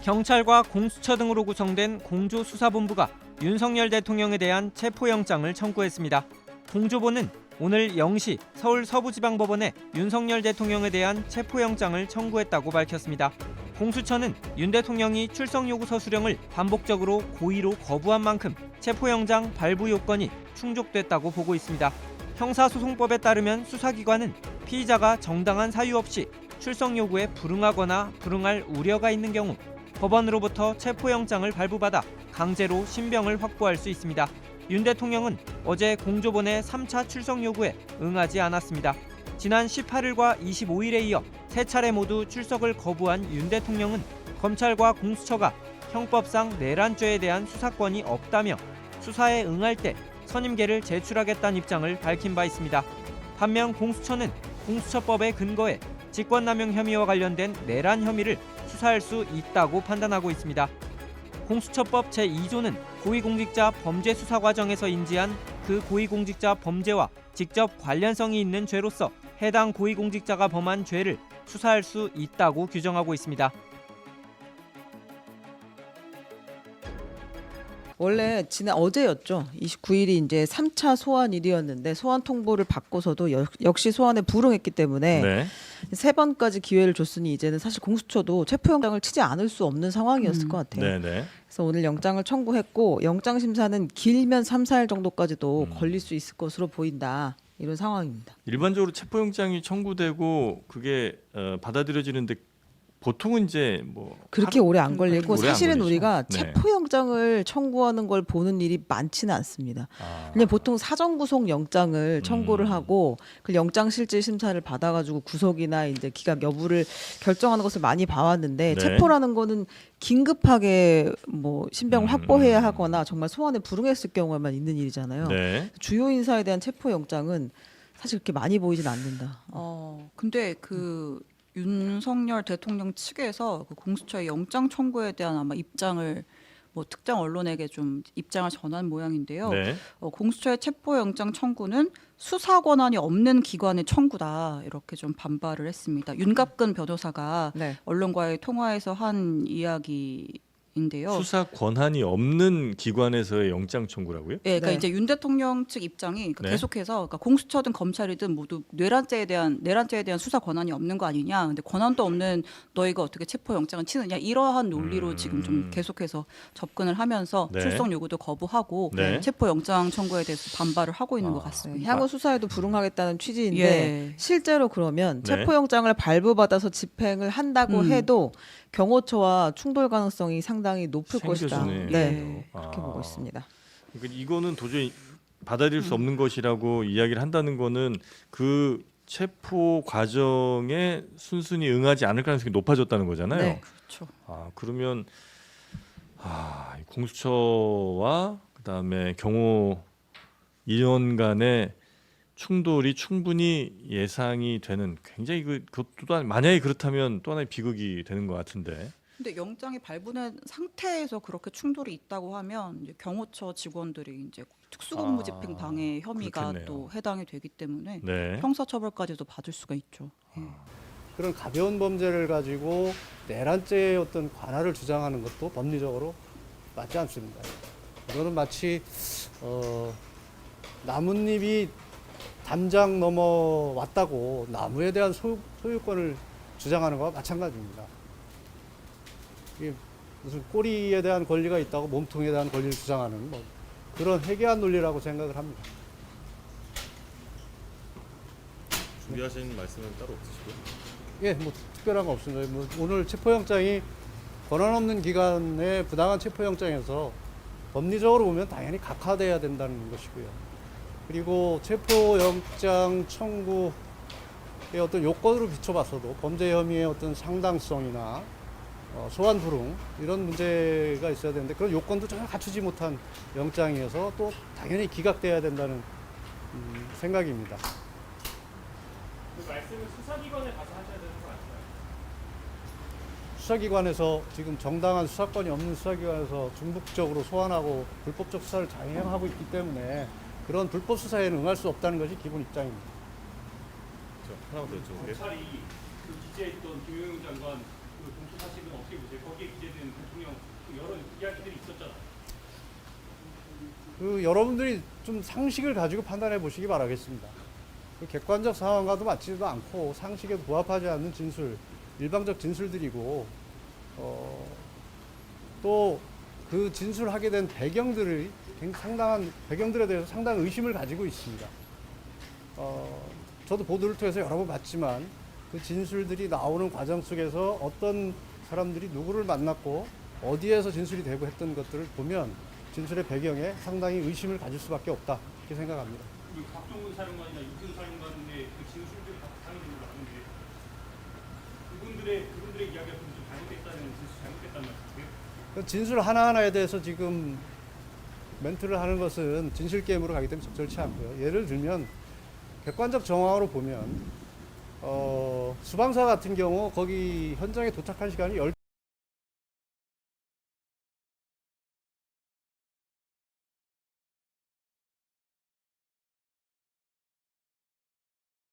경찰과 공수처 등으로 구성된 공조수사본부가 윤석열 대통령에 대한 체포영장을 청구했습니다. 공조본은 오늘 0시 서울 서부지방법원에 윤석열 대통령에 대한 체포영장을 청구했다고 밝혔습니다. 공수처는 윤 대통령이 출석 요구서 수령을 반복적으로 고의로 거부한 만큼 체포영장 발부 요건이 충족됐다고 보고 있습니다. 형사소송법에 따르면 수사기관은 피의자가 정당한 사유 없이 출석 요구에 불응하거나 불응할 우려가 있는 경우 법원으로부터 체포영장을 발부받아 강제로 신병을 확보할 수 있습니다. 윤 대통령은 어제 공조본의 3차 출석 요구에 응하지 않았습니다. 지난 18일과 25일에 이어 3차례 모두 출석을 거부한 윤 대통령은 검찰과 공수처가 형법상 내란죄에 대한 수사권이 없다며 수사에 응할 때 선임계를 제출하겠다는 입장을 밝힌 바 있습니다. 반면 공수처는 공수처법에 근거해 직권남용 혐의와 관련된 내란 혐의를 수사할 수 있다고 판단하고 있습니다. 공수처법 제2조는 고위공직자 범죄 수사 과정에서 인지한 그 고위공직자 범죄와 직접 관련성이 있는 죄로서 해당 고위공직자가 범한 죄를 수사할 수 있다고 규정하고 있습니다. 원래 지난 어제였죠. 29일이 이제 3차 소환일이었는데 소환 통보를 받고서도 역시 소환에 불응했기 때문에 네. 3번까지 기회를 줬으니 이제는 사실 공수처도 체포영장을 치지 않을 수 없는 상황이었을 것 같아요. 네네. 그래서 오늘 영장을 청구했고 영장 심사는 길면 3, 4일 정도까지도 걸릴 수 있을 것으로 보인다. 이런 상황입니다. 일반적으로 체포영장이 청구되고 그게 받아들여지는데 보통은 이제 뭐 그렇게 오래 안 걸리고 오래 안 사실은 걸리죠. 우리가 네. 체포영장을 청구하는 걸 보는 일이 많지는 않습니다. 그냥 보통 사전구속 영장을 청구를 하고 그 영장실질 심사를 받아가지고 구속이나 이제 기각 여부를 결정하는 것을 많이 봐왔는데 네. 체포라는 거는 긴급하게 뭐 신병을 확보해야 하거나 정말 소환에 불응했을 경우에만 있는 일이잖아요. 네. 주요 인사에 대한 체포영장은 사실 그렇게 많이 보이진 않는다. 근데 윤석열 대통령 측에서 그 공수처의 영장 청구에 대한 아마 입장을 뭐 특정 언론에게 좀 입장을 전한 모양인데요. 네. 공수처의 체포영장 청구는 수사 권한이 없는 기관의 청구다 이렇게 좀 반발을 했습니다. 윤갑근 변호사가 네. 언론과의 통화에서 한 이야기인데요. 수사 권한이 없는 기관에서의 영장 청구라고요? 예, 그러니까 네. 이제 윤 대통령 측 입장이 그러니까 네. 계속해서 그러니까 공수처든 검찰이든 모두 내란죄에 대한 수사 권한이 없는 거 아니냐. 근데 권한도 없는 너희가 어떻게 체포 영장을 치느냐 이러한 논리로 지금 좀 계속해서 접근을 하면서 네. 출석 요구도 거부하고 네. 체포 영장 청구에 대해서 반발을 하고 있는 것 네, 같습니다. 향후 수사에도 불응하겠다는 취지인데 예. 실제로 그러면 네. 체포영장을 발부받아서 집행을 한다고 해도 경호처와 충돌 가능성이 상당히 높을 것이다. 생겨지네요. 네, 아. 그렇게 보고 있습니다. 그러니까 이거는 도저히 받아들일 수 없는 것이라고 이야기를 한다는 거는 그 체포 과정에 순순히 응하지 않을 가능성이 높아졌다는 거잖아요. 네. 그렇죠. 그러면 이 공수처와 그다음에 경호 인원 간의 충돌이 충분히 예상이 되는 굉장히 그것도 또한 만약에 그렇다면 또 하나의 비극이 되는 것 같은데. 근데 영장이 발부된 상태에서 그렇게 충돌이 있다고 하면 이제 경호처 직원들이 이제 특수공무 집행 방해 혐의가 그렇겠네요. 또 해당이 되기 때문에 네. 형사처벌까지도 받을 수가 있죠. 예. 그런 가벼운 범죄를 가지고 내란죄의 어떤 관할을 주장하는 것도 법리적으로 맞지 않습니다. 이거는 마치 나뭇잎이 담장 넘어왔다고 나무에 대한 소유권을 주장하는 것과 마찬가지입니다. 이게 무슨 꼬리에 대한 권리가 있다고 몸통에 대한 권리를 주장하는 뭐 그런 해괴한 논리라고 생각을 합니다. 준비하신 말씀은 따로 없으시고요? 예, 뭐 특별한 거 없습니다. 뭐 오늘 체포영장이 권한 없는 기관의 부당한 체포영장에서 법리적으로 보면 당연히 각하돼야 된다는 것이고요. 그리고 체포영장 청구의 어떤 요건으로 비춰봤어도 범죄 혐의의 어떤 상당성이나 소환 불응 이런 문제가 있어야 되는데 그런 요건도 전혀 갖추지 못한 영장이어서 또 당연히 기각돼야 된다는 생각입니다. 그 말씀을 수사기관에 가서 하셔야 되는 거 아닌가요? 수사기관에서 지금 정당한 수사권이 없는 수사기관에서 중복적으로 소환하고 불법적 수사를 장행하고 있기 때문에 그런 불법 수사에 응할 수 없다는 것이 기본 입장입니다. 하나만 더 여쭤볼게요. 검찰이 그 기재했던 김용영 장관 그 공수 사실은 어떻게 보세요? 거기에 기재된 여러분들이 좀 상식을 가지고 판단해 보시기 바라겠습니다. 객관적 상황과도 맞지도 않고 상식에 부합하지 않는 진술, 일방적 진술들이고 또 그 진술하게 된 배경들이 상당한 배경들에 대해서 상당한 의심을 가지고 있습니다. 저도 보도를 통해서 여러 번 봤지만 그 진술들이 나오는 과정 속에서 어떤 사람들이 누구를 만났고 어디에서 진술이 되고 했던 것들을 보면 진술의 배경에 상당히 의심을 가질 수밖에 없다 이렇게 생각합니다. 박종훈 사령관이나 육군 사령관의 그 진술들이 다 당연히 아는데 그분들의 이야기가 좀 잘못됐다는 진술 잘못됐다는 말씀이세요? 그 진술 하나하나에 대해서 지금 멘트를 하는 것은 진실 게임으로 가기 때문에 적절치 않고요. 예를 들면 객관적 정황으로 보면 수방사 같은 경우 거기 현장에 도착한 시간이